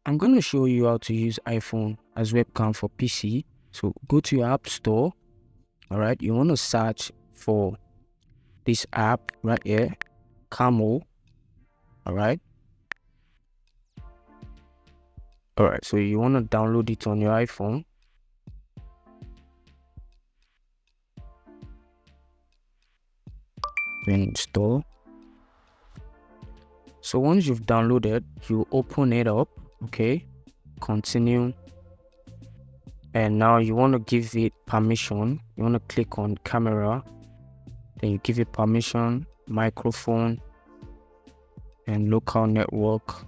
I'm going to show you how to use iPhone as webcam for PC. So go to your app store. All right, you want to search for this app right here, Camo. All right, so you want to download it on your iPhone. Then install. So once you've downloaded, you open it up. Okay, continue. And now you want to give it permission. You want to click on camera, then you give it permission, microphone, and local network.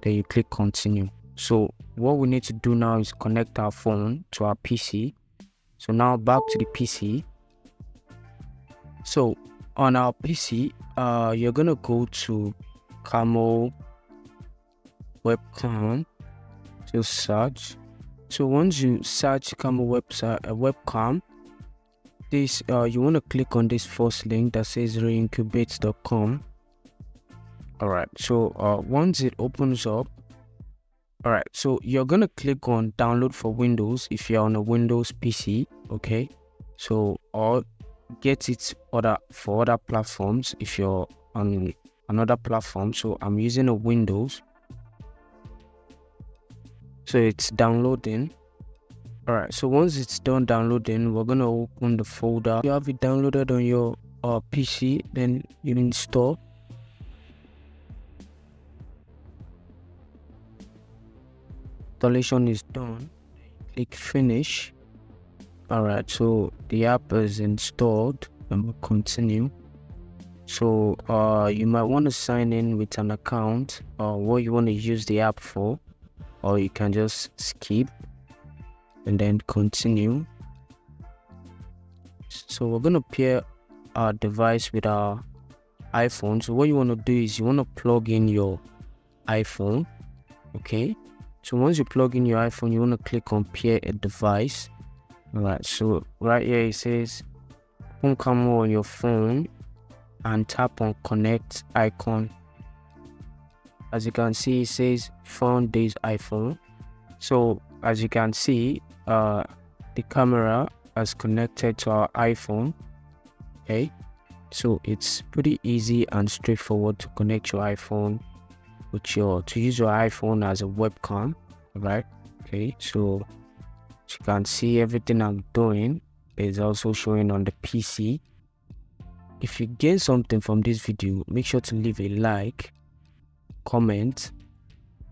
Then you click continue. So what we need to do now is connect our phone to our PC. So now back to the PC. So on our PC, you're gonna go to Camo webcam to search. So once you search Camo webcam, this you want to click on this first link that says reincubate.com. all right, so once it opens up, all right, so you're gonna click on download for Windows if you're on a Windows PC. Okay, so or get it for other platforms if you're on another platform. So I'm using a Windows, so it's downloading. All right, so once it's done downloading, we're gonna open the folder. You have it downloaded on your PC, then you install. Installation is done. Click finish. All right, so the app is installed, and we'll continue. So you might want to sign in with an account or what you want to use the app for, or you can just skip and then continue. So we're going to pair our device with our iPhone. So what you want to do is you want to plug in your iPhone. Okay, so once you plug in your iPhone, you want to click on pair a device. All right, so right here it says open Camo on your phone and tap on connect icon. As you can see, it says found this iPhone. So as you can see, the camera is connected to our iPhone. Okay, so it's pretty easy and straightforward to connect your iPhone with to use your iPhone as a webcam. All right, okay, so as you can see, everything I'm doing is also showing on the PC. If you gain something from this video, make sure to leave a like, comment,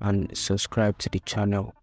and subscribe to the channel.